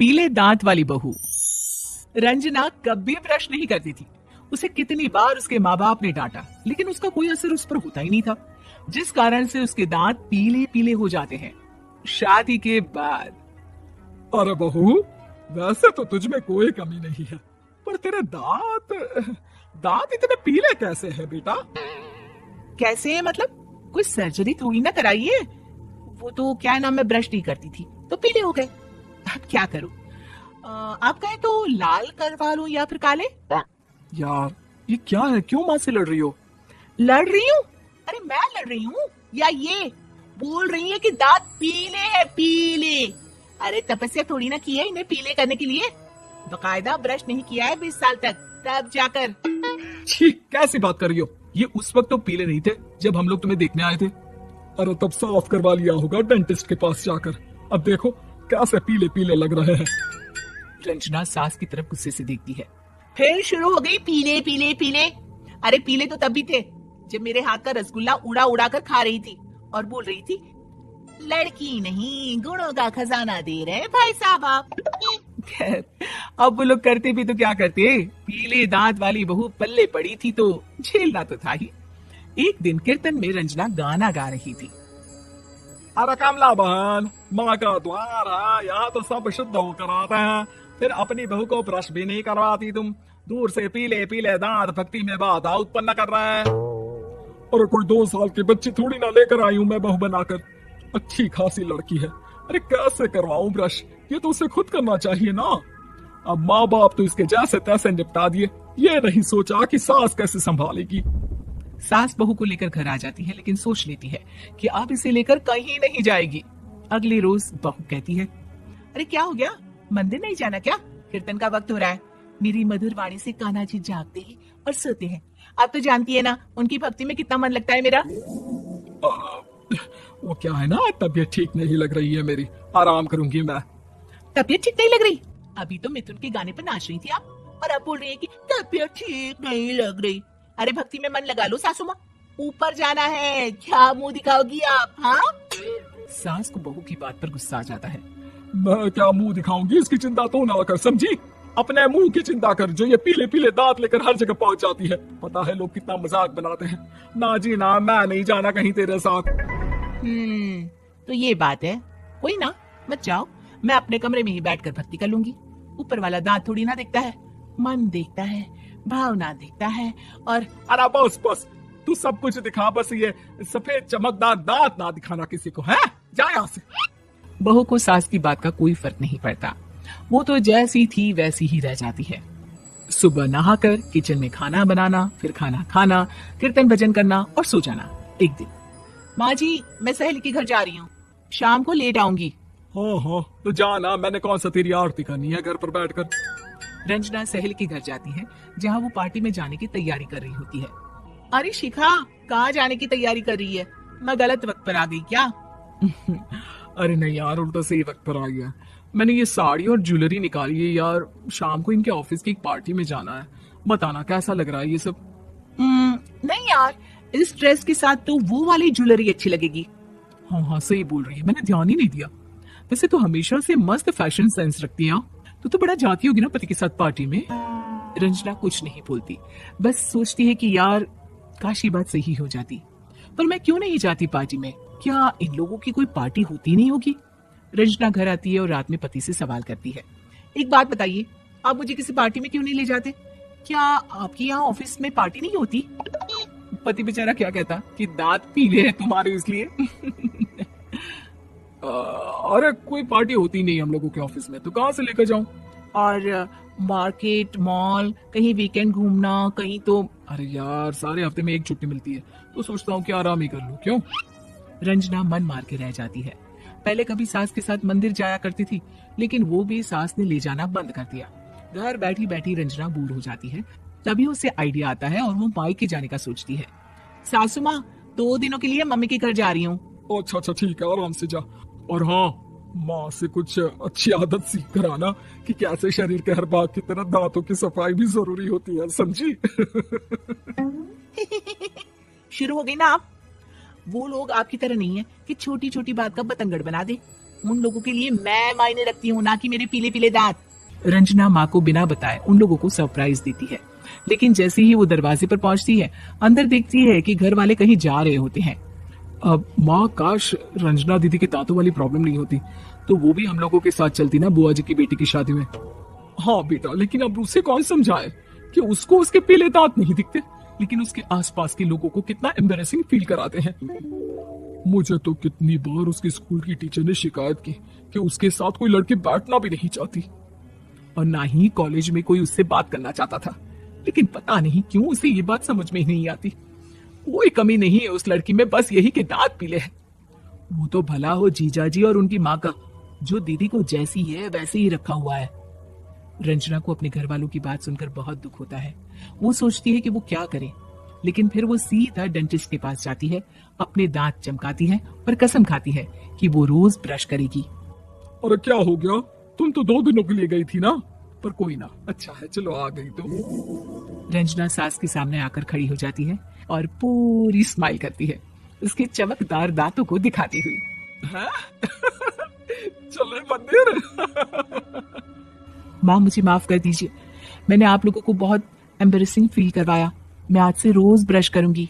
पीले दांत वाली बहू। रंजना कभी ब्रश नहीं करती थी। उसे कितनी बार उसके माँ बाप ने डांटा, लेकिन उसका कोई असर उस पर होता ही नहीं था, जिस कारण से उसके दांत पीले पीले हो जाते हैं। शादी के बाद। अरे बहू, वैसे तो तुझ में कोई कमी नहीं है, पर तेरे दांत दांत इतने पीले कैसे हैं बेटा? कैसे मतलब? कोई सर्जरी थोड़ी ना कराई है। वो तो क्या नाम, मैं ब्रश नहीं करती थी तो पीले हो गए। अब क्या करूं? आप कहें तो लाल करवा लूं या फिर काले? यार ये क्या है, क्यों माँ से लड़ रही हो? लड़ रही हूँ? अरे मैं लड़ रही हूँ या ये बोल रही है कि दांत पीले हैं, पीले। अरे तपस्या थोड़ी ना की है इन्हें पीले करने के लिए। बकायदा ब्रश नहीं किया है 20 साल तक, तब जाकर। छी, कैसी बात कर रही हो? ये उस वक्त तो पीले नहीं थे जब हम लोग तुम्हें देखने आए थे। अरे तब साफ करवा लिया होगा डेंटिस्ट के पास जाकर। अब देखो कैसे पीले पीले लग रहे हैं। रंजना सास की तरफ गुस्से से देखती है। फिर शुरू हो गई पीले पीले पीले। अरे पीले तो तब भी थे जब मेरे हाथ का रसगुल्ला उड़ा उड़ा कर खा रही थी और बोल रही थी, लड़की नहीं गुणों का खजाना दे रहे भाई साहब आप। खैर, अब वो लोग करते भी तो क्या करते, पीले दांत वाली बहू पल्ले पड़ी थी तो झेलना तो था ही। एक दिन कीर्तन में रंजना गाना गा रही थी। अरे कमला बहन, माँ का द्वार है, यहाँ तो सब शुद्ध होकर आते हैं, फिर अपनी बहू को ब्रश भी नहीं करवाती तुम। दूर से पीले पीले दांत भक्ति में बाधा उत्पन्न कर रहे हैं। अरे कोई 2 साल की बच्ची थोड़ी ना लेकर आई हूँ मैं बहू बनाकर। अच्छी खासी लड़की है, अरे कैसे करवाऊं ब्रश? ये तो उसे खुद करना चाहिए ना। अब माँ बाप तो इसके जैसे तैसे निपटा दिए, ये नहीं सोचा कि सास कैसे संभालेगी। सास बहू को लेकर घर आ जाती है, लेकिन सोच लेती है कि अब इसे लेकर कहीं नहीं जाएगी। अगले रोज बहू कहती है, अरे क्या हो गया, मंदिर नहीं जाना क्या? कीर्तन का वक्त हो रहा है। मेरी मधुर वाणी से कान्हा जी जागते हैं और सोते हैं। आप तो जानती है ना उनकी भक्ति में कितना मन लगता है मेरा। वो क्या है ना, तबीयत ठीक नहीं लग रही है मेरी, आराम करूंगी मैं। तबीयत ठीक नहीं लग रही? अभी तो मिथुन के गाने पर नाच रही थी आप, और अब बोल रही है कि तबीयत ठीक नहीं लग रही। अरे भक्ति में मन लगा लो सासू माँ, ऊपर जाना है, क्या मुंह दिखाओगी आप? हाँ, सास को बहू की बात पर गुस्सा आ जाता है। मैं क्या मुंह दिखाऊंगी, इसकी चिंता तो ना कर, समझी? अपने मुंह की चिंता कर, जो ये पीले पीले दांत लेकर हर जगह पहुंच जाती है। पता है लोग कितना मजाक बनाते हैं। ना जी ना, मैं नहीं जाना कहीं तेरे साथ। तो ये बात है। कोई ना, मत जाओ, मैं अपने कमरे में ही बैठकर भक्ति कर लूंगी। ऊपर वाला दांत थोड़ी ना देखता है, मन देखता है, भावना देखता है। और अरे बस बस, तू सब कुछ दिखा, बस ये सफेद चमकदार दांत ना दिखाना किसी को, है? जा यहाँ से। बहू को सास की बात का कोई फर्क नहीं पड़ता। वो तो जैसी थी वैसी ही रह जाती है। सुबह नहाकर किचन में खाना बनाना, फिर खाना खाना, कीर्तन भजन करना और सो जाना। एक दिन, माँ जी मैं सहेली के घर जा रही हूँ, शाम को लेट आऊंगी। हाँ हाँ तो जाना, मैंने कौन सा तेरी आरती करनी है घर पर बैठकर। रंजना सहेली के घर जाती है, जहाँ वो पार्टी में जाने की तैयारी कर रही होती है। अरे शिखा, कहाँ जाने की तैयारी कर रही है? मैं गलत वक्त पर आ गई क्या? अरे नहीं यार, उल्टा सही वक्त पर आ गया। मैंने ये साड़ी और ज्वेलरी निकाली है यार, शाम को इनके ऑफिस की एक पार्टी में जाना है। बताना कैसा लग रहा है ये सब? नहीं यार, इस ड्रेस के साथ तो वो वाली ज्वेलरी अच्छी लगेगी। हाँ हाँ सही बोल रही है, मैंने ध्यान ही नहीं दिया। वैसे तो हमेशा से मस्त फैशन सेंस रखती है। तो बड़ा जाती होगी ना पति के साथ पार्टी में। रंजना कुछ नहीं बोलती, बस सोचती है कि यार काश ये बात सही हो जाती। पर मैं क्यों नहीं जाती पार्टी में? क्या इन लोगों की कोई पार्टी होती नहीं होगी? रंजना घर आती है और रात में पति से सवाल करती है, एक बात बताइए, आप मुझे किसी पार्टी में क्यों नहीं ले जाते? क्या आपके यहाँ ऑफिस में पार्टी नहीं होती? पति बेचारा क्या कहता कि दांत पीले हैं तुम्हारे इसलिए। अरे कोई पार्टी होती नहीं हम लोगों के ऑफिस में, तो कहाँ से लेकर जाऊं? और मार्केट, मॉल, कहीं वीकेंड घूमना, कहीं तो। अरे यार सारे हफ्ते में एक छुट्टी मिलती है, तो सोचता हूँ कि आराम ही कर लूं। क्यों? रंजना मन मार के रह जाती है। पहले कभी सास के साथ मंदिर जाया करती थी, लेकिन वो भी सास ने ले जाना बंद कर दिया। घर बैठी बैठी रंजना बोर हो जाती है। तभी उसे आइडिया आता है और वो मायके जाने का सोचती है। सासू माँ, 2 दिनों के लिए मम्मी के घर जा रही हूँ। अच्छा ठीक है, आराम से जा। और हाँ, माँ से कुछ अच्छी आदत सीख कर आना कि कैसे शरीर के हर भाग की तरह दांतों की सफाई भी जरूरी होती है, समझी? शुरू हो गई ना आप? वो लोग आपकी तरह नहीं है कि छोटी छोटी बात का बतंगड़ बना दे। उन लोगों के लिए मैं मायने रखती हूँ, ना कि मेरे पीले पीले दांत। रंजना माँ को बिना बताए उन लोगों को सरप्राइज देती है, लेकिन जैसे ही वो दरवाजे पर पहुंचती है, अंदर देखती है कि घर वाले कहीं जा रहे होते हैं। अब माँ, काश रंजना दीदी के दांतों वाली प्रॉब्लम नहीं होती तो वो भी हम लोगों के साथ चलती ना बुआ जी की बेटी की शादी में। हाँ बेटा, लेकिन अब उसे कौन समझाए कि उसको उसके पीले दांत नहीं दिखते, लेकिन उसके आसपास के लोगों को कितना एम्बेरसिंग फील कराते हैं। मुझे तो कितनी बार उसके स्कूल की टीचर ने शिकायत की कि उसके साथ कोई लड़की बैठना भी नहीं चाहती, और ना ही कॉलेज में कोई उससे बात करना चाहता था, लेकिन पता नहीं क्यों उसे ये बात समझ में ही नहीं आती। कोई कमी नहीं है उस लड़की में, बस यही कि दांत पीले हैं। वो तो भला हो जीजा जी और उनकी माँ का, जो दीदी को जैसी है वैसे ही रखा हुआ है। रंजना को अपने घर वालों की बात सुनकर बहुत दुख होता है। वो सोचती है कि वो क्या करे, लेकिन फिर वो सीधा डेंटिस्ट के पास जाती है, अपने दांत चमकाती है और कसम खाती है कि वो रोज ब्रश करेगी। और क्या हो गया, तुम तो 2 दिनों के लिए गई थी ना, पर कोई ना, अच्छा है चलो आ गई तो। रंजना सास के सामने आकर खड़ी हो जाती है और पूरी स्माइल करती है, उसके चमकदार दांतों को दिखाती हुई। चले मंदिर। माँ मुझे माफ कर दीजिए, मैंने आप लोगों को बहुत एम्बेरसिंग फील करवाया। मैं आज से रोज ब्रश करूंगी।